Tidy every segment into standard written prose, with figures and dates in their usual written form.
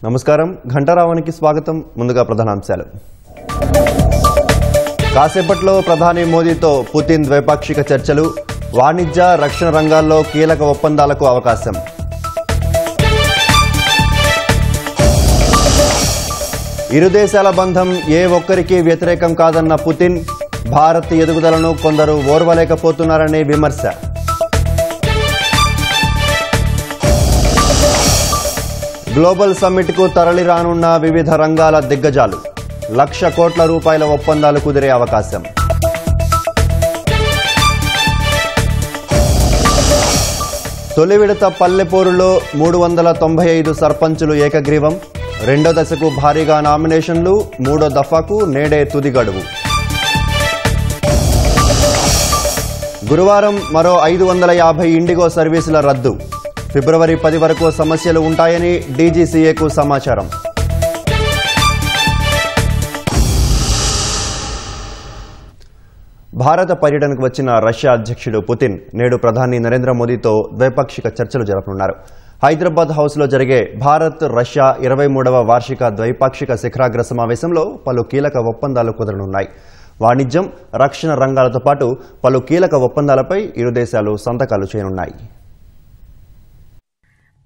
నమస్కారం ఘంటారావానికి స్వాగతం. ముందుగా ప్రధానాంశాలు. కాసేపట్లో ప్రధాని మోదీతో పుతిన్ ద్వైపాక్షిక చర్చలు, వాణిజ్య రక్షణ రంగాల్లో కీలక ఒప్పందాలకు అవకాశం. ఇరు దేశాల బంధం ఏ ఒక్కరికి వ్యతిరేకం కాదన్న పుతిన్, భారత్ ఎదుగుదలను కొందరు ఓర్వలేకపోతున్నారనే విమర్శ. గ్లోబల్ సమ్మిట్కు తరలి రానున్న వివిధ రంగాల దిగ్గజాలు, 1,00,000 కోట్ల రూపాయల ఒప్పందాలు కుదిరే అవకాశం. తొలి విడత పల్లెపోరులో 395 సర్పంచులు ఏకగ్రీవం, రెండో దశకు భారీగా నామినేషన్లు, మూడో దఫాకు నేడే తుది గడువు. గురువారం మరో 550 ఇండిగో సర్వీసుల రద్దు. ఫిబ్రవరి 10 వరకు సమస్యలు ఉంటాయని డీజీసీఏకు సమాచారం. భారత పర్యటనకు వచ్చిన రష్యా అధ్యక్షుడు పుతిన్ నేడు ప్రధాని నరేంద్ర మోదీతో ద్వైపాక్షిక చర్చలు జరపనున్నారు. హైదరాబాద్ హౌస్లో జరిగే భారత్ రష్యా 23వ వార్షిక ద్వైపాక్షిక శిఖరాగ్ర సమావేశంలో పలు కీలక ఒప్పందాలు కుదరనున్నాయి. వాణిజ్యం, రక్షణ రంగాలతో పాటు పలు కీలక ఒప్పందాలపై ఇరు దేశాలు సంతకాలు చేయనున్నాయి.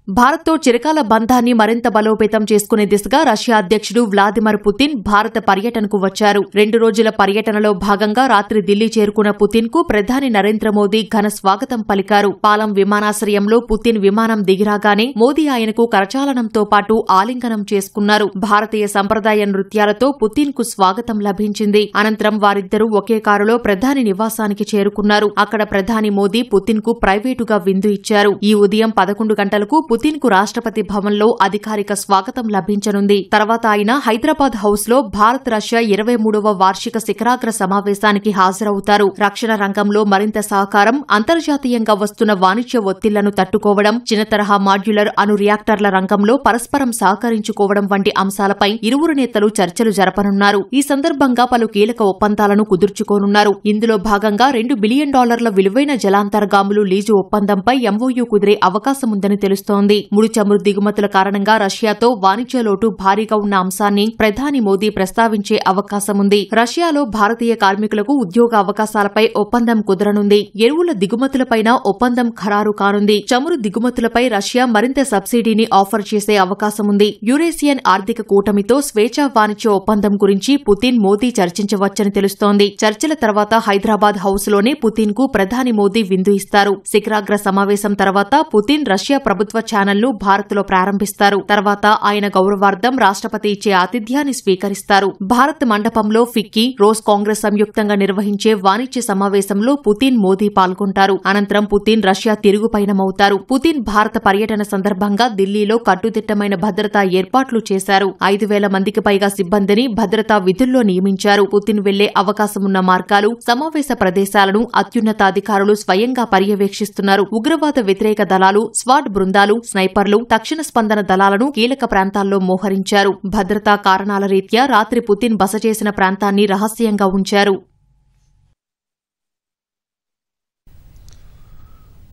భారత్తో చిరకాల బంధాన్ని మరింత బలోపేతం చేసుకునే దిశగా రష్యా అధ్యక్షుడు వ్లాదిమిర్ పుతిన్ భారత పర్యటనకు వచ్చారు. 2 రోజుల పర్యటనలో భాగంగా రాత్రి ఢిల్లీ చేరుకున్న పుతిన్ కు ప్రధాని నరేంద్ర మోదీ ఘన స్వాగతం పలికారు. పాలం విమానాశ్రయంలో పుతిన్ విమానం దిగిరాగానే మోదీ ఆయనకు కరచాలనంతో పాటు ఆలింగనం చేసుకున్నారు. భారతీయ సంప్రదాయ నృత్యాలతో పుతిన్ కు స్వాగతం లభించింది. అనంతరం వారిద్దరూ ఒకే కారులో ప్రధాని నివాసానికి చేరుకున్నారు. అక్కడ ప్రధాని మోదీ పుతిన్ కు ప్రైవేటుగా విందు ఇచ్చారు. ఈ ఉదయం 11 గంటలకు పుతిన్ కు రాష్ట్రపతి భవన్లో అధికారిక స్వాగతం లభించనుంది. తర్వాత ఆయన హైదరాబాద్ హౌస్ లో భారత్ రష్యా 23వ వార్షిక శిఖరాగ్ర సమావేశానికి హాజరవుతారు. రక్షణ రంగంలో మరింత సహకారం, అంతర్జాతీయంగా వస్తున్న వాణిజ్య ఒత్తిళ్లను తట్టుకోవడం, చిన్న తరహా మాడ్యులర్ అణు రియాక్టర్ల రంగంలో పరస్పరం సహకరించుకోవడం వంటి అంశాలపై ఇరువురు నేతలు చర్చలు జరపనున్నారు. ఈ సందర్భంగా పలు కీలక ఒప్పందాలను కుదుర్చుకోనున్నారు. ఇందులో భాగంగా $2 బిలియన్ విలువైన జలాంతర్గాములు లీజు ఒప్పందంపై ఎంఓయూ కుదిరే అవకాశముందని తెలుస్తోంది. ముడి చమురు దిగుమతుల కారణంగా రష్యాతో వాణిజ్య లోటు భారీగా ఉన్న అంశాన్ని ప్రధాని మోదీ ప్రస్తావించే అవకాశముంది. రష్యాలో భారతీయ కార్మికులకు ఉద్యోగ అవకాశాలపై ఒప్పందం కుదరనుంది. ఎరువుల దిగుమతులపైన ఒప్పందం ఖరారు కానుంది. చమురు దిగుమతులపై రష్యా మరింత సబ్సిడీని ఆఫర్ చేసే అవకాశముంది. యూరేసియన్ ఆర్థిక కూటమితో స్వేచ్ఛా వాణిజ్య ఒప్పందం గురించి పుతిన్ మోదీ చర్చించవచ్చని తెలుస్తోంది. చర్చల తర్వాత హైదరాబాద్ హౌస్ లోనే పుతిన్ కు ప్రధాని మోదీ విందు ఇస్తారు. శిఖరాగ్ర సమావేశం తర్వాత పుతిన్ రష్యా ప్రభుత్వ ఛానల్ను భారత్లో ప్రారంభిస్తారు. తర్వాత ఆయన గౌరవార్థం రాష్ట్రపతి ఇచ్చే ఆతిథ్యాన్ని స్వీకరిస్తారు. భారత్ మండపంలో ఫిక్కీ, రోజ్ కాంగ్రెస్ సంయుక్తంగా నిర్వహించే వాణిజ్య సమావేశంలో పుతిన్ మోదీ పాల్గొంటారు. అనంతరం పుతిన్ రష్యా తిరుగు పయనమవుతారు. పుతిన్ భారత పర్యటన సందర్భంగా ఢిల్లీలో కట్టుదిట్టమైన భద్రతా ఏర్పాట్లు చేశారు. 5,000 మందికి పైగా సిబ్బందిని భద్రతా విధుల్లో నియమించారు. పుతిన్ వెళ్లే అవకాశమున్న మార్గాలు, సమావేశ ప్రదేశాలను అత్యున్నతాధికారులు స్వయంగా పర్యవేక్షిస్తున్నారు. ఉగ్రవాద వ్యతిరేక దళాలు, స్వాట్ బృందాలు, స్నైపర్లు, తక్షణ స్పందన దళాలను కీలక ప్రాంతాల్లో మోహరించారు. భద్రతా కారణాల రీత్యా రాత్రి పుతిన్ బస చేసిన ప్రాంతాన్ని రహస్యంగా ఉంచారు.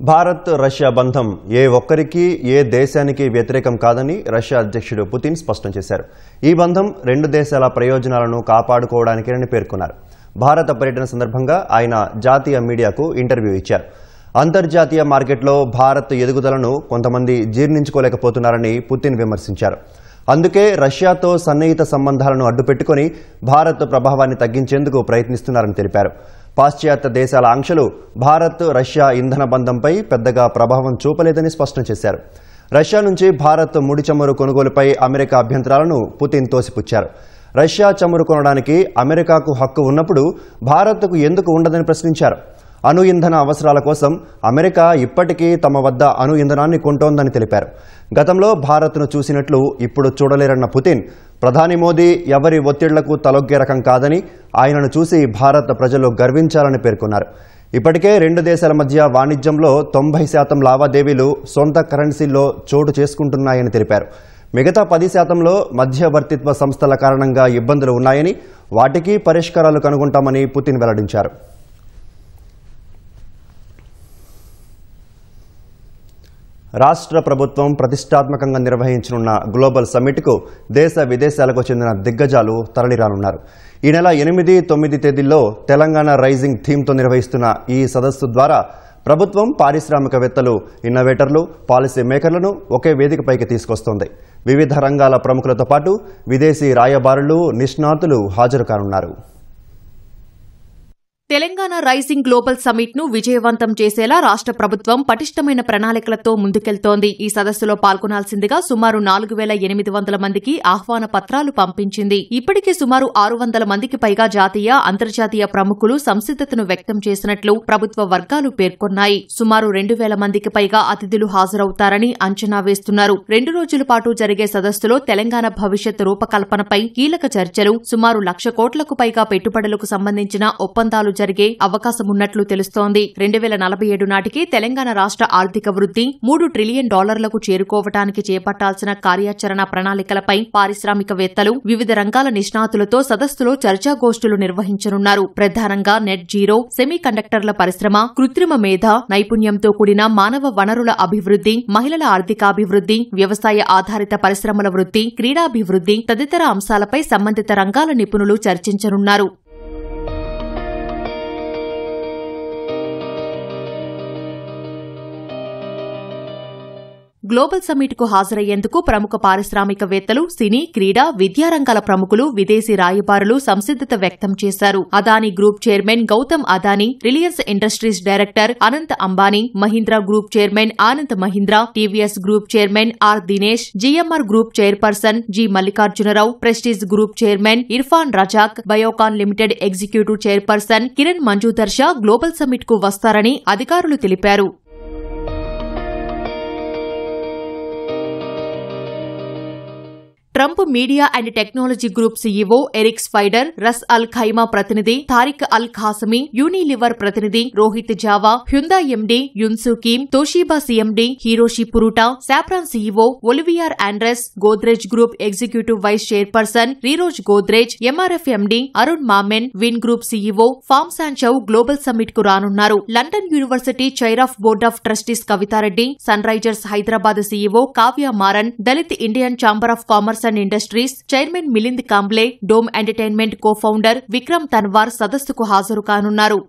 భారత్ రష్యా బంధం ఏ ఒక్కరికి, ఏ దేశానికి వ్యతిరేకం కాదని రష్యా అధ్యక్షుడు పుతిన్ స్పష్టం చేశారు. ఈ బంధం 2 దేశాల ప్రయోజనాలను కాపాడుకోవడానికేనని పేర్కొన్నారు. భారత పర్యటన సందర్భంగా ఆయన జాతీయ మీడియాకు ఇంటర్వ్యూ ఇచ్చారు. అంతర్జాతీయ మార్కెట్లో భారత్ ఎదుగుదలను కొంతమంది జీర్ణించుకోలేకపోతున్నారని పుతిన్ విమర్శించారు. అందుకే రష్యాతో సన్నిహిత సంబంధాలను అడ్డుపెట్టుకుని భారత్ ప్రభావాన్ని తగ్గించేందుకు ప్రయత్నిస్తున్నారని తెలిపారు. పాశ్చాత్య దేశాల ఆంక్షలు భారత్ రష్యా ఇంధన బంధంపై పెద్దగా ప్రభావం చూపలేదని స్పష్టం చేశారు. రష్యా నుంచి భారత్ ముడి చమురు కొనుగోలుపై అమెరికా అభ్యంతరాలను పుతిన్ తోసిపుచ్చారు. రష్యా చమురు కొనడానికి అమెరికాకు హక్కు ఉన్నప్పుడు భారత్కు ఎందుకు ఉండదని ప్రశ్నించారు. అణు ఇంధన అవసరాల కోసం అమెరికా ఇప్పటికీ తమ వద్ద అణు ఇంధనాన్ని కొంటోందని తెలిపారు. గతంలో భారత్ను చూసినట్లు ఇప్పుడు చూడలేరన్న పుతిన్, ప్రధాని మోదీ ఎవరి ఒత్తిళ్లకు తలొగ్గే రకం కాదని, ఆయనను చూసి భారత ప్రజలు గర్వించాలని పేర్కొన్నారు. ఇప్పటికే 2 దేశాల మధ్య వాణిజ్యంలో 90% లావాదేవీలు సొంత కరెన్సీల్లో చోటు చేసుకుంటున్నాయని తెలిపారు. మిగతా 10%లో మధ్యవర్తిత్వ సంస్థల కారణంగా ఇబ్బందులు ఉన్నాయని, వాటికి పరిష్కారాలు కనుగొంటామని పుతిన్ వెల్లడించారు. రాష్ట్ర ప్రభుత్వం ప్రతిష్టాత్మకంగా నిర్వహించనున్న గ్లోబల్ సమ్మిట్కు దేశ విదేశాలకు చెందిన దిగ్గజాలు తరలిరానున్నారు. ఈ నెల 8, 9 తేదీల్లో తెలంగాణ రైజింగ్ థీమ్తో నిర్వహిస్తున్న ఈ సదస్సు ద్వారా ప్రభుత్వం పారిశ్రామికవేత్తలు, ఇన్నోవేటర్లు, పాలసీ మేకర్లను ఒకే వేదికపైకి తీసుకొస్తోంది. వివిధ రంగాల ప్రముఖులతో పాటు విదేశీ రాయబారులు, నిష్ణాతులు హాజరు కానున్నారు. తెలంగాణ రైజింగ్ గ్లోబల్ సమ్మిట్ ను విజయవంతం చేసేలా రాష్ట్ర ప్రభుత్వం పటిష్టమైన ప్రణాళికలతో ముందుకెళ్తోంది. ఈ సదస్సులో పాల్గొనాల్సిందిగా సుమారు 4,800 మందికి ఆహ్వాన పత్రాలు పంపించింది. ఇప్పటికే సుమారు 600 మందికి పైగా జాతీయ, అంతర్జాతీయ ప్రముఖులు సంసిద్ధతను వ్యక్తం చేసినట్లు ప్రభుత్వ వర్గాలు పేర్కొన్నాయి. సుమారు 2,000 మందికి పైగా అతిథులు హాజరవుతారని అంచనా వేస్తున్నారు. 2 రోజుల పాటు జరిగే సదస్సులో తెలంగాణ భవిష్యత్ రూపకల్పనపై కీలక చర్చలు, సుమారు 1,00,000 కోట్లకు పైగా పెట్టుబడులకు సంబంధించిన ఒప్పందాలు జరిగే అవకాశమున్నట్లు తెలుస్తోంది. 2047 నాటికి తెలంగాణ రాష్ట్ర ఆర్థిక వృద్ధి $3 ట్రిలియన్ చేరుకోవటానికి చేపట్టాల్సిన కార్యాచరణ ప్రణాళికలపై పారిశ్రామికవేత్తలు, వివిధ రంగాల నిష్ణాతులతో సదస్సులో చర్చాగోష్ఠులు నిర్వహించనున్నారు. ప్రధానంగా నెట్ జీరో, సెమీ కండక్టర్ల పరిశ్రమ, కృత్రిమ మేధ, నైపుణ్యంతో కూడిన మానవ వనరుల అభివృద్ధి, మహిళల ఆర్థికాభివృద్ధి, వ్యవసాయ ఆధారిత పరిశ్రమల వృద్ధి, క్రీడాభివృద్ధి తదితర అంశాలపై సంబంధిత రంగాల నిపుణులు చర్చించనున్నారు. గ్లోబల్ సమ్మిట్ కు హాజరయ్యేందుకు ప్రముఖ పారిశ్రామికవేత్తలు, సినీ, క్రీడా, విద్యారంగాల ప్రముఖులు, విదేశీ రాయబారులు సంసిద్ధత వ్యక్తం చేశారు. Adani group chairman Gautam Adani, Reliance industries director Anant Ambani, Mahindra group chairman Anand Mahindra, TVS group chairman are Dinesh, GMR group chairperson G Mallikarjunarao, prestige group chairman Irfan Razak, Biocon limited executive chairperson Kiran మంజుదర్ Shah global summit కు వస్తారని అధికారులు తెలిపారు. Trump media and technology group CEO Eric spider, రస్ అల్ ఖైమా ప్రతినిధి తారిక్ అల్ ఖాసమీ, Unilever ప్రతినిధి Rohit Java, హ్యుందా MD యున్సు Kim, Toshiba CMD Hiroshi పురుటా, saffron CEO Oliver Andres, Godrej group executive vice chairperson రీరోజ్ Godrej, MRF MD Arun మామెన్, win group CEO form శాంచౌ global summit కు రానున్నారు. London university chair of board of trustees Kavitha Reddy, sun Risers Hyderabad CEO Kavya Maran, Dalit Indian chamber of commerce and industries chairman Milind Kamble, dome entertainment co founder Vikram Tanwar సదస్సుకు హాజరు కానున్నారు.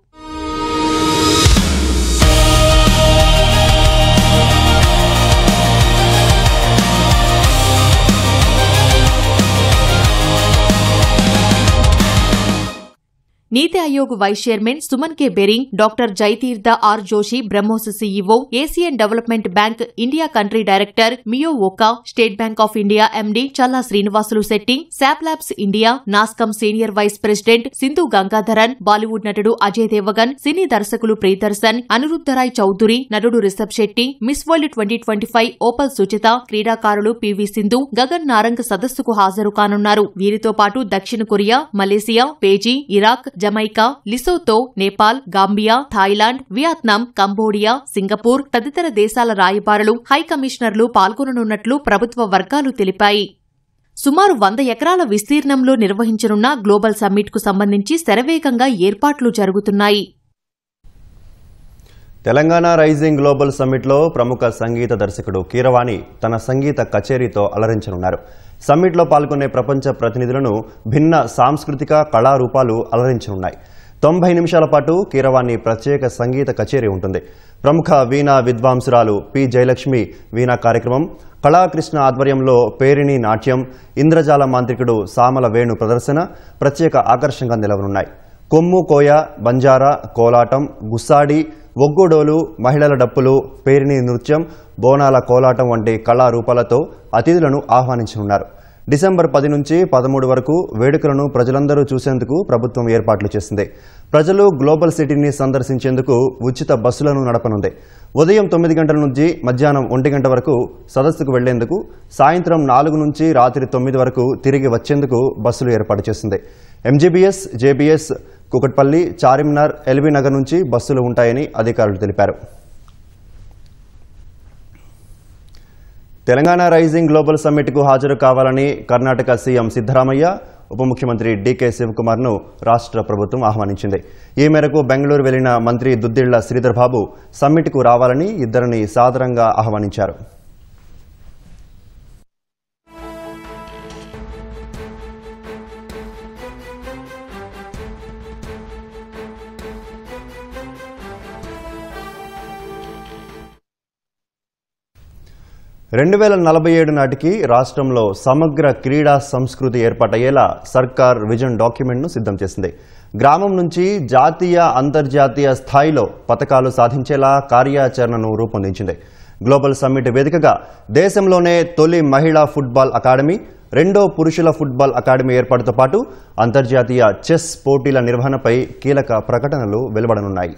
నీతి Aayog vice chairman Suman K bearing, doctor జైతీర్థ are Joshi BrahMos CEO, Asian development bank India country director Meo Okha, state bank of India MD Challa Srinivasulu Shetty, SAAP labs India, NASSCOM senior vice president Sindhu Gangadharan, Bollywood నటుడు అజయ్ దేవగన్, సినీ దర్శకులు ప్రియదర్శన్, అనిరుద్ధరాయ్ చౌదరి, నటుడు Rishabh Shetty, miss world 2025 Opal Suchitha, క్రీడాకారులు PV Sindhu, Gagan Narang సదస్సుకు హాజరు కానున్నారు. వీరితో పాటు దక్షిణ Korea, Malaysia, Fiji, Iraq, Jamaica, Lesotho, Nepal, Gambia, Thailand, Vietnam, Cambodia, Singapore తదితర దేశాల రాయబారులు, హై కమిషనర్లు పాల్గొననున్నట్లు ప్రభుత్వ వర్గాలు తెలిపాయి. సుమారు 100 ఎకరాల విస్తీర్ణంలో నిర్వహించనున్న గ్లోబల్ సమ్మిట్ కు సంబంధించి శరవేగంగా ఏర్పాట్లు జరుగుతున్నాయి. తెలంగాణ రైజింగ్ గ్లోబల్ సమ్మిట్లో ప్రముఖ సంగీత దర్శకుడు కీరవాణి తన సంగీత కచేరీతో అలరించనున్నారు. సమ్మిట్లో పాల్గొనే ప్రపంచ ప్రతినిధులను భిన్న సాంస్కృతిక కళారూపాలు అలరించనున్నాయి. 90 నిమిషాల పాటు కీరవాణి ప్రత్యేక సంగీత కచేరీ ఉంటుంది. ప్రముఖ వీణా విద్వాంసురాలు పి జయలక్ష్మి వీణా కార్యక్రమం, కళాకృష్ణ ఆధ్వర్యంలో పేరిణి నాట్యం, ఇంద్రజాల మాంత్రికుడు సామల వేణు ప్రదర్శన ప్రత్యేక ఆకర్షణగా నిలవనున్నాయి. కొమ్ము కోయ, బంజారా, కోలాటం, గుస్సాడి, ఒగ్గుడోలు, మహిళల డప్పులు, పేరిణి నృత్యం, బోనాల కోలాటం వంటి కళారూపాలతో అతిథులను ఆహ్వానించనున్నారు. డిసెంబర్ 10 నుంచి 13 వరకు వేడుకలను ప్రజలందరూ చూసేందుకు ప్రభుత్వం ఏర్పాట్లు చేసింది. ప్రజలు గ్లోబల్ సిటీని సందర్శించేందుకు ఉచిత బస్సులను నడపనుంది. ఉదయం 9 గంటల నుంచి మధ్యాహ్నం 1 గంట వరకు సదస్సుకు వెళ్లేందుకు, సాయంత్రం 4 నుంచి రాత్రి 9 వరకు తిరిగి వచ్చేందుకు బస్సులు ఏర్పాటు చేసింది. MGBS, JBS, Kukatpally, Charminar, LB Nagar నుంచి బస్సులు ఉంటాయని అధికారులు తెలిపారు. తెలంగాణ రైజింగ్ గ్లోబల్ సమ్మిట్కు హాజరు కావాలని కర్ణాటక సీఎం సిద్ధరామయ్య, ఉప ముఖ్యమంత్రి డీకే శివకుమార్ను రాష్ట్ర ప్రభుత్వం ఆహ్వానించింది. ఈ మేరకు బెంగళూరు వెళ్లిన మంత్రి దుద్దిళ్ల శ్రీధర్ బాబు సమ్మిట్కు రావాలని ఇద్దరిని సాదరంగా ఆహ్వానించారు. నాటికి రాష్ట్రంలో సమగ్ర క్రీడా సంస్కృతి ఏర్పాటయ్యేలా సర్కార్ విజన్ డాక్యుమెంట్ను సిద్ధం చేసింది. గ్రామం నుంచి జాతీయ, అంతర్జాతీయ స్థాయిలో పతకాలు సాధించేలా కార్యాచరణను రూపొందించింది. గ్లోబల్ సమ్మిట్ వేదికగా దేశంలోనే తొలి మహిళా ఫుట్బాల్ అకాడమీ, రెండో పురుషుల ఫుట్బాల్ అకాడమీ ఏర్పాటుతో పాటు అంతర్జాతీయ చెస్ పోటీల నిర్వహణపై కీలక ప్రకటనలు వెలువడనున్నాయి.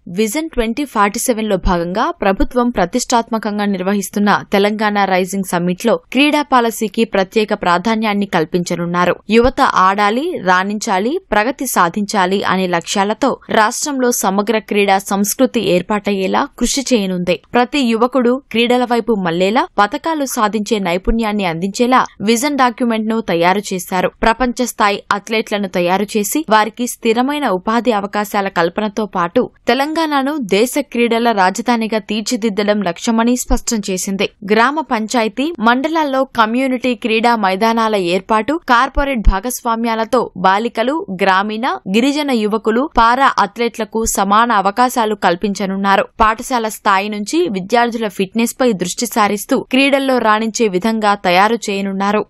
విజన్ 2047లో భాగంగా ప్రభుత్వం ప్రతిష్టాత్మకంగా నిర్వహిస్తున్న తెలంగాణ రైజింగ్ సమ్మిట్లో క్రీడా పాలసీకి ప్రత్యేక ప్రాధాన్యాన్ని కల్పించనున్నారు. యువత ఆడాలి, రాణించాలి, ప్రగతి సాధించాలి అనే లక్ష్యాలతో రాష్ట్రంలో సమగ్ర క్రీడా సంస్కృతి ఏర్పాటయ్యేలా కృషి చేయనుంది. ప్రతి యువకుడు క్రీడల వైపు మళ్లేలా, పతకాలు సాధించే నైపుణ్యాన్ని అందించేలా విజన్ డాక్యుమెంట్ ను తయారు చేశారు. ప్రపంచ స్థాయి అథ్లెట్లను తయారు చేసి వారికి స్థిరమైన ఉపాధి అవకాశాల కల్పనతో పాటు తెలంగాణను దేశ క్రీడల రాజధానిగా తీర్చిదిద్దడం లక్ష్యమని స్పష్టం చేసింది. గ్రామ పంచాయతీ, మండలాల్లో కమ్యూనిటీ క్రీడా మైదానాల ఏర్పాటు, కార్పొరేట్ భాగస్వామ్యాలతో బాలికలు, గ్రామీణ, గిరిజన యువకులు, పారా అథ్లెట్లకు సమాన అవకాశాలు కల్పించనున్నారు. పాఠశాల స్థాయి నుంచి విద్యార్థుల ఫిట్నెస్ పై దృష్టి సారిస్తూ క్రీడల్లో రాణించే విధంగా తయారు చేయనున్నారు.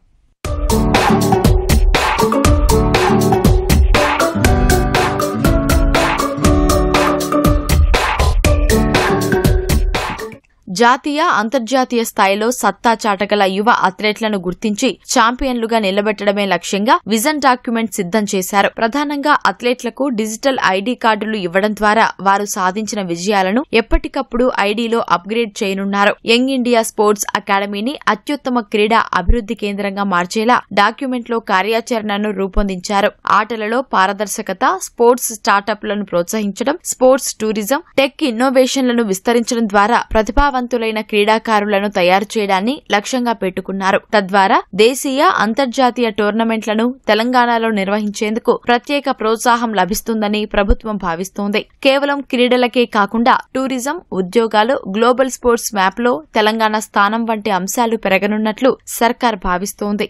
జాతీయ, అంతర్జాతీయ స్థాయిలో సత్తా చాటగల యువ అథ్లెట్లను గుర్తించి ఛాంపియన్లుగా నిలబెట్టడమే లక్ష్యంగా విజన్ డాక్యుమెంట్ సిద్ధం చేశారు. ప్రధానంగా అథ్లెట్లకు డిజిటల్ ఐడీ కార్డులు ఇవ్వడం ద్వారా వారు సాధించిన విజయాలను ఎప్పటికప్పుడు ఐడీలో అప్గ్రేడ్ చేయనున్నారు. యంగ్ ఇండియా స్పోర్ట్స్ అకాడమీని అత్యుత్తమ క్రీడా అభివృద్ధి కేంద్రంగా మార్చేలా డాక్యుమెంట్లో కార్యాచరణను రూపొందించారు. ఆటలలో పారదర్శకత, స్పోర్ట్స్ స్టార్టప్లను ప్రోత్సహించడం, స్పోర్ట్స్ టూరిజం, టెక్ ఇన్నోవేషన్లను విస్తరించడం ద్వారా ప్రతిభావంతులైన క్రీడాకారులను తయారు చేయడాన్ని లక్ష్యంగా పెట్టుకున్నారు. తద్వారా దేశీయ, అంతర్జాతీయ టోర్నమెంట్లను తెలంగాణలో నిర్వహించేందుకు ప్రత్యేక ప్రోత్సాహం లభిస్తుందని ప్రభుత్వం భావిస్తోంది. కేవలం క్రీడలకే కాకుండా టూరిజం, ఉద్యోగాలు, గ్లోబల్ స్పోర్ట్స్ మ్యాప్లో తెలంగాణ స్థానం వంటి అంశాలు పెరగనున్నట్లు సర్కార్ భావిస్తోంది.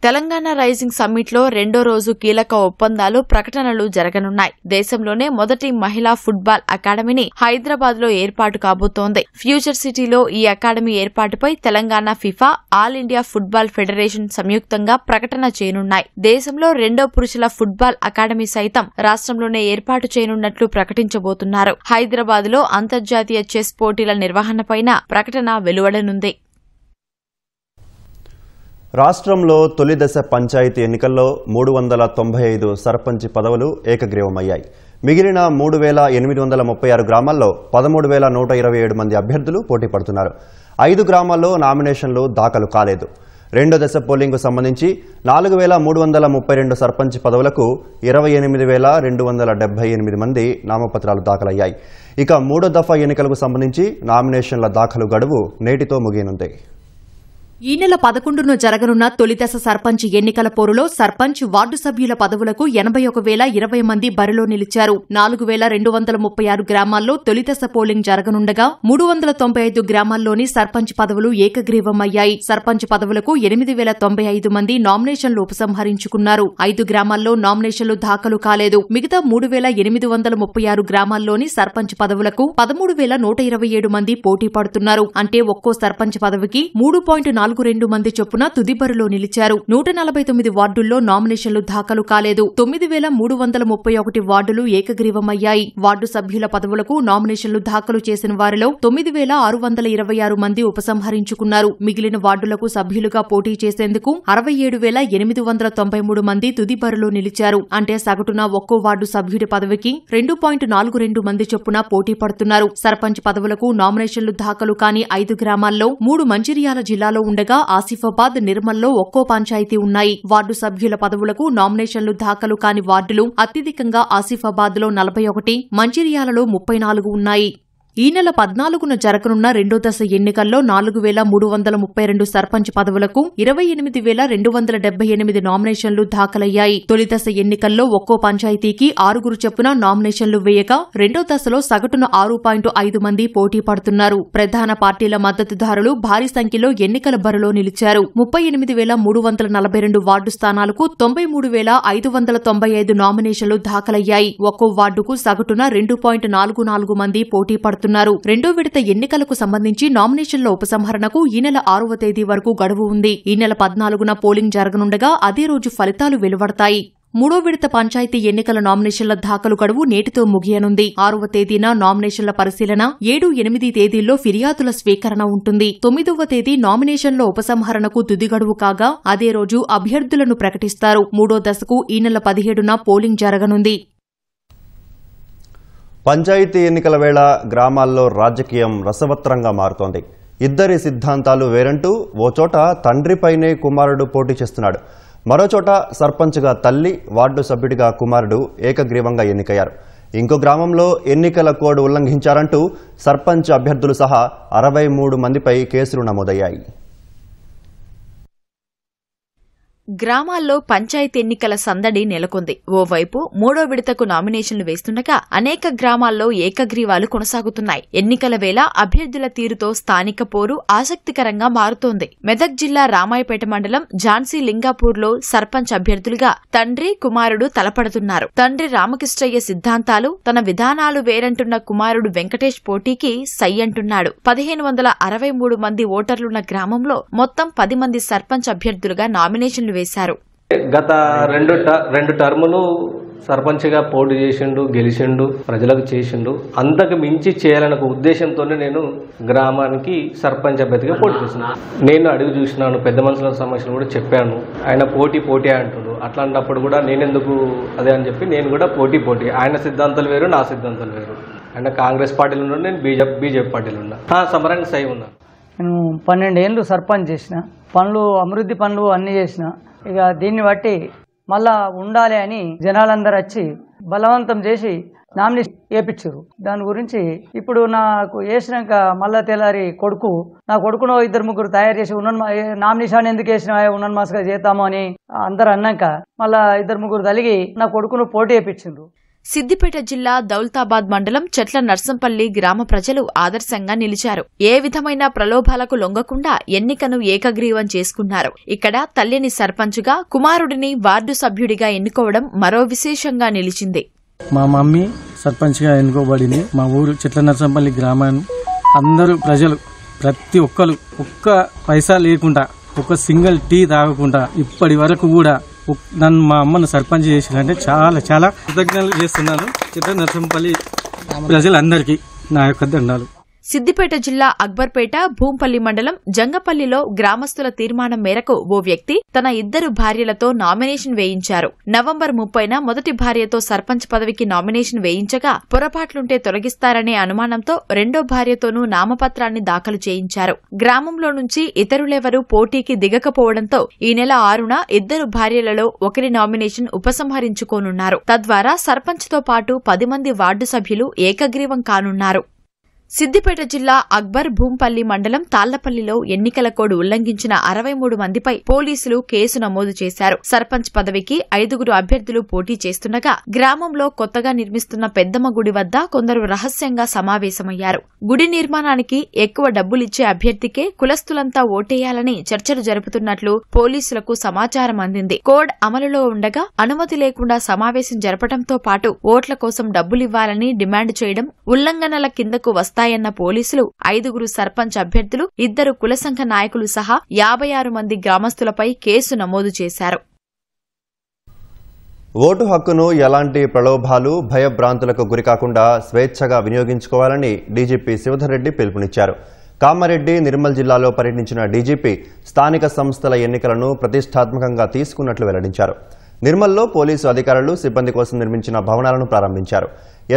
తెలంగాణ రైజింగ్ సమ్మిట్లో రెండో రోజు కీలక ఒప్పందాలు, ప్రకటనలు జరగనున్నాయి. దేశంలోనే మొదటి మహిళా ఫుట్బాల్ అకాడమీని హైదరాబాద్ లో ఏర్పాటు కాబోతోంది. ఫ్యూచర్ సిటీలో ఈ అకాడమీ ఏర్పాటుపై Telangana, FIFA, all India football federation సంయుక్తంగా ప్రకటన చేయనున్నాయి. దేశంలో రెండో పురుషుల ఫుట్బాల్ అకాడమీ సైతం రాష్ట్రంలోనే ఏర్పాటు చేయనున్నట్లు ప్రకటించబోతున్నారు. హైదరాబాద్ లో అంతర్జాతీయ చెస్ పోటీల నిర్వహణపైన ప్రకటన వెలువడనుంది. రాష్ట్రంలో తొలి దశ పంచాయతీ ఎన్నికల్లో 395 సర్పంచ్ పదవులు ఏకగ్రీవమయ్యాయి. మిగిలిన 3836 గ్రామాల్లో 13127 మంది అభ్యర్థులు పోటీ పడుతున్నారు. 5 గ్రామాల్లో నామినేషన్లు దాఖలు కాలేదు. రెండో దశ పోలింగ్కు సంబంధించి 4332 సర్పంచ్ పదవులకు 28278 మంది నామపత్రాలు దాఖలయ్యాయి. ఇక మూడో దఫా ఎన్నికలకు సంబంధించి నామినేషన్ల దాఖలు గడువు నేటితో ముగియనుంది. ఈ నెల 11న జరగనున్న తొలిదశ సర్పంచ్ ఎన్నికల పోరులో సర్పంచ్, వార్డు సభ్యుల పదవులకు 81,020 మంది బరిలో నిలిచారు. 4,236 గ్రామాల్లో తొలిదశ పోలింగ్ జరగనుండగా 395 గ్రామాల్లోని సర్పంచ్ పదవులు ఏకగ్రీవమయ్యాయి. సర్పంచ్ పదవులకు 8,095 మంది నామినేషన్లు ఉపసంహరించుకున్నారు. 5 గ్రామాల్లో నామినేషన్లు దాఖలు కాలేదు. మిగతా 3,836 గ్రామాల్లోని సర్పంచ్ పదవులకు 13,127 మంది పోటీ పడుతున్నారు. అంటే ఒక్కో సర్పంచ్ పదవికి 3.42 మంది చొప్పున తుది బరిలో నిలిచారు. 149 వార్డుల్లో నామినేషన్లు దాఖలు కాలేదు. 9,331 వార్డులు ఏకగ్రీవమయ్యాయి. వార్డు సభ్యుల పదవులకు నామినేషన్లు దాఖలు చేసిన వారిలో 9,626 మంది ఉపసంహరించుకున్నారు. మిగిలిన వార్డులకు సభ్యులుగా పోటీ చేసేందుకు 67,893 మంది తుది బరిలో నిలిచారు. అంటే సగటున ఒక్కో వార్డు సభ్యుడి పదవికి 2.42 మంది చొప్పున పోటీ పడుతున్నారు. సర్పంచ్ పదవులకు నామినేషన్లు దాఖలు కాని 5 గ్రామాల్లో 3 మంచిర్యాల జిల్లాలో ఉండగా ఆసిఫాబాద్, నిర్మల్లో ఒక్కో పంచాయతీ ఉన్నాయి. వార్డు సభ్యుల పదవులకు నామినేషన్లు దాఖలు కాని వార్డులు అత్యధికంగా ఆసిఫాబాద్లో 41, మంచిర్యాలలో 34 ఉన్నాయి. ఈ నెల 14న జరగనున్న రెండో దశ ఎన్నికల్లో 4,332 సర్పంచ్ పదవులకు 28,278 నామినేషన్లు దాఖలయ్యాయి. తొలి దశ ఎన్నికల్లో ఒక్కో పంచాయతీకి 6 చొప్పున నామినేషన్లు వేయగా రెండో దశలో సగటున 6.5 మంది పోటీ పడుతున్నారు. ప్రధాన పార్టీల మద్దతుదారులు భారీ సంఖ్యలో ఎన్నికల బరిలో నిలిచారు. 38,342 వార్డు స్థానాలకు 93,595 నామినేషన్లు దాఖలయ్యాయి. ఒక్కో వార్డుకు సగటున 2.44 మంది పోటీ పడుతున్నారు. రెండో విడత ఎన్నికలకు సంబంధించి నామినేషన్ల ఉపసంహరణకు ఈ నెల 6వ తేదీ వరకు గడువు ఉంది. ఈ నెల 14న పోలింగ్ జరగనుండగా అదే రోజు ఫలితాలు వెలువడతాయి. మూడో విడత పంచాయతీ ఎన్నికల నామినేషన్ల దాఖలు గడువు నేటితో ముగియనుంది. 6వ తేదీన నామినేషన్ల పరిశీలన, 7, 8 తేదీల్లో ఫిర్యాదుల స్వీకరణ ఉంటుంది. 9వ తేదీ నామినేషన్ల ఉపసంహరణకు తుది గడువు కాగా అదే రోజు అభ్యర్థులను ప్రకటిస్తారు. మూడో దశకు ఈ నెల 17న పోలింగ్ జరగనుంది. పంచాయతీ ఎన్నికల వేళ గ్రామాల్లో రాజకీయం రసవత్రంగా మారుతోంది. ఇద్దరి సిద్ధాంతాలు వేరంటూ ఓ చోట తండ్రిపైనే కుమారుడు పోటీ చేస్తున్నాడు. మరోచోట సర్పంచ్గా తల్లి, వార్డు సభ్యుడిగా కుమారుడు ఏకగ్రీవంగా ఎన్నికయ్యారు. ఇంకో గ్రామంలో ఎన్నికల కోడ్ ఉల్లంఘించారంటూ సర్పంచ్ అభ్యర్థులు సహా 63 మందిపై కేసులు నమోదయ్యాయి. గ్రామాల్లో పంచాయతీ ఎన్నికల సందడి నెలకొంది. ఓవైపు మూడో విడతకు నామినేషన్లు వేస్తుండగా అనేక గ్రామాల్లో ఏకగ్రీవాలు కొనసాగుతున్నాయి. ఎన్నికల వేళ అభ్యర్థుల తీరుతో స్థానిక పోరు ఆసక్తికరంగా మారుతోంది. మెదక్ జిల్లా రామాయపేట మండలం ఝాన్సీ లింగాపూర్లో సర్పంచ్ అభ్యర్థులుగా తండ్రి, కుమారుడు తలపడుతున్నారు. తండ్రి రామకృష్ణయ్య సిద్ధాంతాలు, తన విధానాలు వేరంటున్న కుమారుడు వెంకటేష్ పోటీకి సై అంటున్నాడు. 1563 మంది ఓటర్లున్న గ్రామంలో మొత్తం 10 మంది సర్పంచ్ అభ్యర్థులుగా నామినేషన్లు వేశారు. గత రెండు టర్ములు సర్పంచ్గా పోటీ చేసిండు, గెలిచిండు, ప్రజలకు చేసిండు. అంతకు మించి చేయాలనే ఉద్దేశంతోనే నేను గ్రామానికి సర్పంచ్ అభ్యర్థిగా పోటీ చేస్తున్నాను. నేను అడుగు చూసినాను, పెద్ద మనుషుల సమస్యలు కూడా చెప్పాను. ఆయన పోటీ అంటుండు. అట్లాంటప్పుడు కూడా నేనెందుకు అదే అని చెప్పి నేను కూడా పోటీ. ఆయన సిద్ధాంతాలు వేరు, నా సిద్ధాంతాలు వేరు. ఆయన కాంగ్రెస్ పార్టీలో ఉన్నాడు, నేను బీజేపీ పార్టీలో ఉన్నా. సమరానికి సై ఉన్నా. నేను 12 ఏళ్ళు సర్పంచ్ చేసిన, అభివృద్ధి పనులు అన్ని చేసిన. ఇక దీన్ని బట్టి మళ్ళా ఉండాలి అని జనాలందరూ వచ్చి బలవంతం చేసి నామినేషన్ వేయించారు. దాని గురించి ఇప్పుడు నాకు వేసినాక మళ్ళా తెల్లారి నా కొడుకును 2-3 తయారు చేసి నామినేషన్ ఎందుకు వేసినా ఉన్నన్మాసగా చేద్దాము అని అందరు అన్నాక మళ్ళా 2-3 తలిగి నా కొడుకును పోటీ వేయించారు. సిద్దిపేట జిల్లా దౌలతాబాద్ మండలం చెట్ల నర్సంపల్లి గ్రామ ప్రజలు ఆదర్శంగా నిలిచారు. ఏ విధమైన ప్రలోభాలకు లొంగకుండా ఎన్నికను ఏకగ్రీవం చేసుకున్నారు. ఇక్కడ తల్లిని సర్పంచుగా, కుమారుడిని వార్డు సభ్యుడిగా ఎన్నుకోవడం మరో విశేషంగా నిలిచింది. మా మమ్మీ సర్పంచ్గా ఎన్నుకోబడింది. మా ఊరు చెట్ల నర్సంపల్లి గ్రామాన్ని అందరూ ప్రజలు ప్రతి ఒక్కరు ఒక్క పైసా లేకుండా, ఒక సింగిల్ టీ తాగకుండా ఇప్పటి వరకు కూడా మా అమ్మను సర్పంచ్ చేసినంటే చాలా చాలా కృతజ్ఞతలు చేస్తున్నాను. చెట్ల నర్సంపల్లి ప్రజలందరికీ నా యొక్క దండాలు. సిద్దిపేట జిల్లా అక్బర్పేట, భూంపల్లి మండలం జంగపల్లిలో గ్రామస్తుల తీర్మానం మేరకు ఓ వ్యక్తి తన 2 భార్యలతో నామినేషన్ వేయించారు. నవంబర్ 30న మొదటి భార్యతో సర్పంచ్ పదవికి నామినేషన్ వేయించగా పొరపాట్లుంటే తొలగిస్తారనే అనుమానంతో రెండో భార్యతోనూ నామపత్రాన్ని దాఖలు చేయించారు. గ్రామంలో నుంచి ఇతరులెవరూ పోటీకి దిగకపోవడంతో ఈ నెల 6న 2 భార్యలలో ఒకరి నామినేషన్ ఉపసంహరించుకోనున్నారు. తద్వారా సర్పంచ్తో పాటు 10 మంది వార్డు సభ్యులు ఏకగ్రీవం కానున్నారు. సిద్దిపేట జిల్లా అక్బర్ భూంపల్లి మండలం తాళ్లపల్లిలో ఎన్నికల కోడ్ ఉల్లంఘించిన 63 మందిపై పోలీసులు కేసు నమోదు చేశారు. సర్పంచ్ పదవికి 5 అభ్యర్థులు పోటీ చేస్తుండగా గ్రామంలో కొత్తగా నిర్మిస్తున్న పెద్దమ్మ గుడి వద్ద కొందరు రహస్యంగా సమావేశమయ్యారు. గుడి నిర్మాణానికి ఎక్కువ డబ్బులిచ్చే అభ్యర్థికే కులస్తులంతా ఓటేయాలని చర్చలు జరుపుతున్నట్లు పోలీసులకు సమాచారం అందింది. కోడ్ అమలులో ఉండగా అనుమతి లేకుండా సమావేశం జరపడంతో పాటు ఓట్ల కోసం డబ్బులివ్వాలని డిమాండ్ చేయడం ఉల్లంఘనల కిందకు వస్తాయన్న పోలీసులు 5 సర్పంచ్ అభ్యర్థులు, 2 కుల సంఘ నాయకులు సహా 56 మంది గ్రామస్తులపై కేసు నమోదు చేశారు. ఓటు హక్కును ఎలాంటి ప్రలోభాలు, భయభ్రాంతులకు గురికాకుండా స్వేచ్ఛగా వినియోగించుకోవాలని డీజీపీ శివధర్ రెడ్డి పిలుపునిచ్చారు. కామారెడ్డి, నిర్మల్ జిల్లాలో పర్యటించిన డీజీపీ స్థానిక సంస్థల ఎన్నికలను ప్రతిష్టాత్మకంగా తీసుకున్నట్లు వెల్లడించారు. నిర్మల్లో పోలీసు అధికారులు సిబ్బంది కోసం నిర్మించిన భవనాలను ప్రారంభించారు.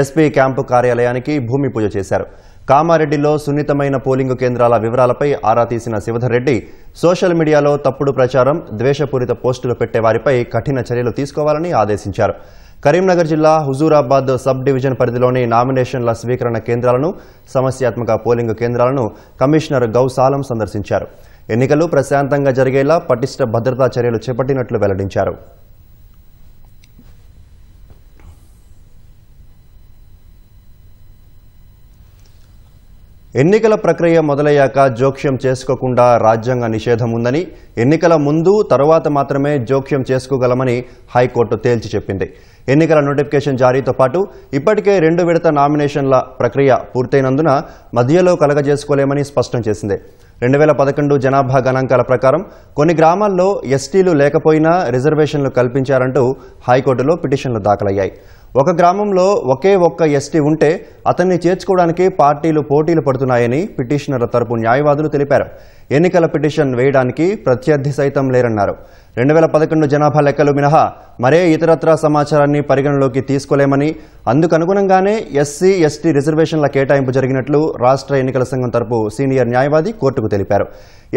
ఎస్పీ క్యాంపు కార్యాలయానికి భూమి పూజ చేశారు. కామారెడ్డిలో సున్నితమైన పోలింగ్ కేంద్రాల వివరాలపై ఆరా తీసిన శివధర్ రెడ్డి సోషల్ మీడియాలో తప్పుడు ప్రచారం, ద్వేషపూరిత పోస్టులు పెట్టే వారిపై కఠిన చర్యలు తీసుకోవాలని ఆదేశించారు. కరీంనగర్ జిల్లా హుజూరాబాద్ సబ్ డివిజన్ పరిధిలోని నామినేషన్ల స్వీకరణ కేంద్రాలను, సమస్యాత్మక పోలింగ్ కేంద్రాలను కమిషనర్ గౌసాలం సందర్శించారు. ఎన్నికలు ప్రశాంతంగా జరిగేలా పటిష్ట భద్రతా చర్యలు చేపట్టినట్లు వెల్లడించారు. ఎన్నికల ప్రక్రియ మొదలయ్యాక జోక్యం చేసుకోకుండా రాజ్యాంగ నిషేధం ఉందని, ఎన్నికల ముందు తరువాత మాత్రమే జోక్యం చేసుకోగలమని హైకోర్టు తేల్చి చెప్పింది. ఎన్నికల నోటిఫికేషన్ జారీతో పాటు ఇప్పటికే 2 విడత నామినేషన్ల ప్రక్రియ పూర్తయినందున మధ్యలో కలగజేసుకోలేమని స్పష్టం చేసింది. 2011 జనాభా గణాంకాల ప్రకారం కొన్ని గ్రామాల్లో ఎస్టీలు లేకపోయినా రిజర్వేషన్లు కల్పించారంటూ హైకోర్టులో పిటిషన్లు దాఖలయ్యాయి. ఒక గ్రామంలో ఒకే ఒక్క ఎస్టీ ఉంటే అతన్ని చేర్చుకోవడానికి పార్టీలు పోటీలు పడుతున్నాయని పిటిషనర్ల తరపు న్యాయవాదులు తెలిపారు. ఎన్నికల పిటిషన్ వేయడానికి ప్రత్యర్థి సైతం లేరన్నారు. 2011 జనాభా లెక్కలు మినహా మరే ఇతరత్రా సమాచారాన్ని పరిగణలోకి తీసుకోలేమని, అందుకనుగుణంగానే ఎస్సీ, ఎస్టీ రిజర్వేషన్ల కేటాయింపు జరిగినట్లు రాష్ట్ర ఎన్నికల సంఘం తరపు సీనియర్ న్యాయవాది కోర్టుకు తెలిపారు.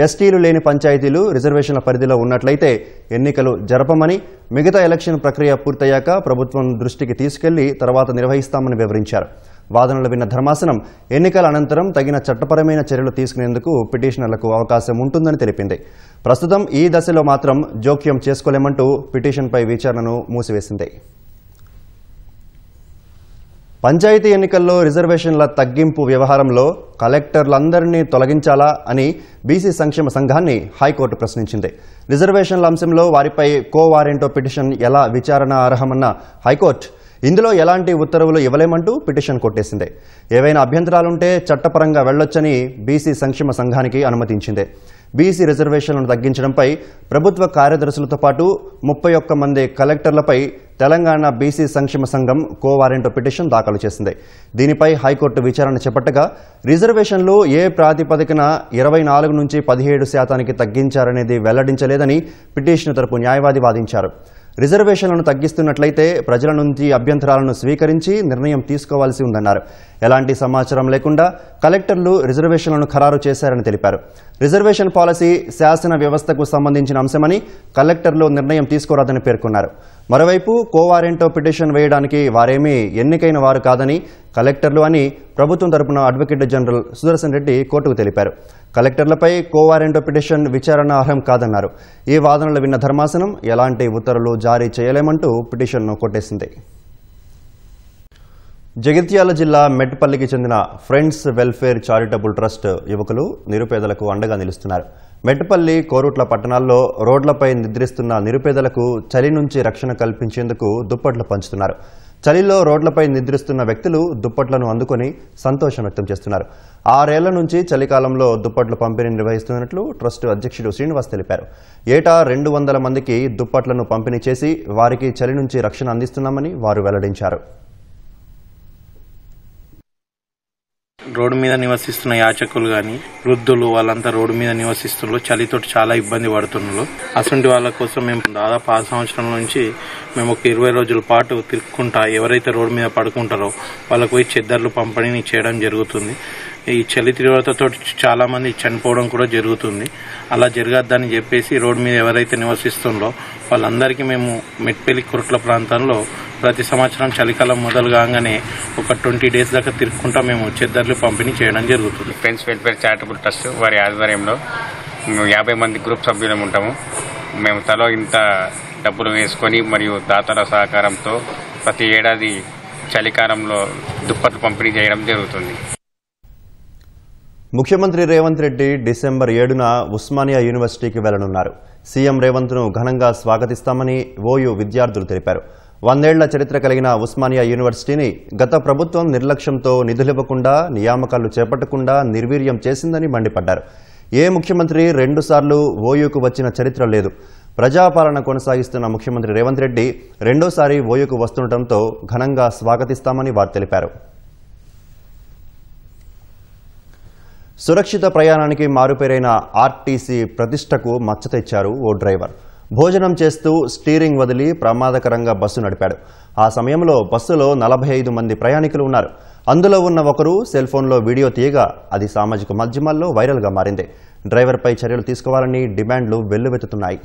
ఎస్టీలు లేని పంచాయతీలు రిజర్వేషన్ల పరిధిలో ఉన్నట్లయితే ఎన్నికలు జరపమని, మిగతా ఎలక్షన్ ప్రక్రియ పూర్తయ్యాక ప్రభుత్వం దృష్టికి తీసుకెళ్లి తర్వాత నిర్వహిస్తామని వివరించారు. వాదనలు విన్న ధర్మాసనం ఎన్నికల అనంతరం తగిన చట్టపరమైన చర్యలు తీసుకునేందుకు పిటిషనర్లకు అవకాశం ఉంటుందని తెలిపింది. ప్రస్తుతం ఈ దశలో మాత్రం జోక్యం చేసుకోలేమంటూ పిటిషన్పై విచారణను మూసివేసింది. పంచాయతీ ఎన్నికల్లో రిజర్వేషన్ల తగ్గింపు వ్యవహారంలో కలెక్టర్లందరినీ తొలగించాలా అని బీసీ సంక్షేమ సంఘాన్ని హైకోర్టు ప్రశ్నించింది. రిజర్వేషన్ల అంశంలో వారిపై కో వారెంటో పిటిషన్ ఎలా విచారణ అర్హమన్న హైకోర్టు ఇందులో ఎలాంటి ఉత్తర్వులు ఇవ్వలేమంటూ పిటిషన్ కొట్టేసింది. ఏవైనా అభ్యంతరాలుంటే చట్టపరంగా వెళ్లొచ్చని బీసీ సంక్షేమ సంఘానికి అనుమతించింది. బీసీ రిజర్వేషన్లను తగ్గించడంపై ప్రభుత్వ కార్యదర్శులతో పాటు 31 మంది కలెక్టర్లపై తెలంగాణ బీసీ సంక్షేమ సంఘం కో వారెంటో పిటిషన్ దాఖలు చేసింది. దీనిపై హైకోర్టు విచారణ చేపట్టగా రిజర్వేషన్లు ఏ ప్రాతిపదికన 24 నుంచి 17% తగ్గించారనేది వెల్లడించలేదని పిటిషన్ తరపు న్యాయవాది వాదించారు. రిజర్వేషన్లను తగ్గిస్తున్నట్లయితే ప్రజల నుంచి అభ్యంతరాలను స్వీకరించి నిర్ణయం తీసుకోవాల్సి ఉందన్నారు. ఎలాంటి సమాచారం లేకుండా కలెక్టర్లు రిజర్వేషన్లను ఖరారు చేశారని తెలిపారు. రిజర్వేషన్ పాలసీ శాసన వ్యవస్థకు సంబంధించిన అంశమని కలెక్టర్లు నిర్ణయం తీసుకోరాదని పేర్కొన్నారు. మరోవైపు కోవారెంటో పిటిషన్ వేయడానికి వారేమీ ఎన్నికైన వారు కాదని కలెక్టర్లు అని ప్రభుత్వం తరపున అడ్వకేట్ జనరల్ సుదర్శన్ రెడ్డి కోర్టుకు తెలిపారు. కలెక్టర్లపై కోవారెంటో పిటిషన్ విచారణ అర్హం కాదన్నారు. ఈ వాదనలు విన్న ధర్మాసనం ఎలాంటి ఉత్తర్వులు జారీ చేయలేమంటూ పిటిషన్ను కొట్టేసింది. జగిత్యాల జిల్లా మెట్పల్లికి చెందిన ఫ్రెండ్స్ వెల్ఫేర్ చారిటబుల్ ట్రస్ట్ యువకులు నిరుపేదలకు అండగా నిలుస్తున్నారు. మెట్పల్లి, కోరుట్ల పట్టణాల్లో రోడ్లపై నిద్రిస్తున్న నిరుపేదలకు చలి నుంచి రక్షణ కల్పించేందుకు దుప్పట్లు పంచుతున్నారు. చలిలో రోడ్లపై నిద్రిస్తున్న వ్యక్తులు దుప్పట్లను అందుకొని సంతోషం వ్యక్తం చేస్తున్నారు. 6 ఏళ్ల నుంచి చలికాలంలో దుప్పట్లు పంపిణీ నిర్వహిస్తున్నట్లు ట్రస్ట్ అధ్యక్షుడు శ్రీనివాస్ తెలిపారు. ఏటా 200 మందికి దుప్పట్లను పంపిణీ చేసి వారికి చలి నుంచి రక్షణ అందిస్తున్నామని వారు వెల్లడించారు. రోడ్డు మీద నివసిస్తున్న యాచకులు గాని, వృద్ధులు వాళ్ళంతా రోడ్డు మీద నివసిస్తున్నారు. చలితో చాలా ఇబ్బంది పడుతున్నారు. అటువంటి వాళ్ళ కోసం మేము దాదాపు 6 సంవత్సరాల నుంచి మేము ఒక 20 రోజుల పాటు తిరుక్కుంటా ఎవరైతే రోడ్డు మీద పడుకుంటారో వాళ్ళకు పోయి చెద్దర్లు పంపిణీ చేయడం జరుగుతుంది. ఈ చలి తీవ్రతతో చాలా మంది చనిపోవడం కూడా జరుగుతుంది. అలా జరగద్దని చెప్పేసి రోడ్డు మీద ఎవరైతే నివసిస్తుందో వాళ్ళందరికీ మేము మెట్పల్లి, కురుట్ల ప్రాంతంలో ప్రతి సంవత్సరం చలికాలం మొదలు కాగానే ఒక 20 డేస్ దాకా తిరుక్కుంటా మేము చెద్దర్లు పంపిణీ చేయడం జరుగుతుంది. ఫ్రెండ్స్ వెల్ఫేర్ చారిటబుల్ ట్రస్ట్ వారి ఆధ్వర్యంలో 50 మంది గ్రూప్ సభ్యులం ఉంటాము. మేము తలో ఇంత డబ్బులు వేసుకొని మరియు దాతల సహకారంతో ప్రతి ఏడాది చలికాలంలో దుప్పట్లు పంపిణీ చేయడం జరుగుతుంది. ముఖ్యమంత్రి రేవంత్ రెడ్డి డిసెంబర్ 7న ఉస్మానియా యూనివర్సిటీకి వెళ్లనున్నారు. సీఎం రేవంత్ను ఘనంగా స్వాగతిస్తామని ఓయూ విద్యార్థులు తెలిపారు. 100 ఏళ్ల చరిత్ర కలిగిన ఉస్మానియా యూనివర్సిటీని గత ప్రభుత్వం నిర్లక్ష్యంతో నిధులివ్వకుండా, నియామకాలు చేపట్టకుండా నిర్వీర్యం చేసిందని మండిపడ్డారు. ఏ ముఖ్యమంత్రి 2 సార్లు ఓయూకు వచ్చిన చరిత్ర లేదు. ప్రజాపాలన కొనసాగిస్తున్న ముఖ్యమంత్రి రేవంత్ రెడ్డి 2వ ఓయూకు వస్తుండటంతో ఘనంగా స్వాగతిస్తామని వారు తెలిపారు. సురక్షిత ప్రయాణానికి మారుపేరైన ఆర్టీసీ ప్రతిష్టకు మచ్చ తెచ్చారు ఓ డ్రైవర్. భోజనం చేస్తూ స్టీరింగ్ వదిలి ప్రమాదకరంగా బస్సు నడిపాడు. ఆ సమయంలో బస్సులో 45 మంది ప్రయాణికులు ఉన్నారు. అందులో ఉన్న ఒకరు సెల్ ఫోన్లో వీడియో తీయగా అది సామాజిక మాధ్యమాల్లో వైరల్గా మారింది. డ్రైవర్పై చర్యలు తీసుకోవాలని డిమాండ్లు వెల్లువెత్తుతున్నాయి.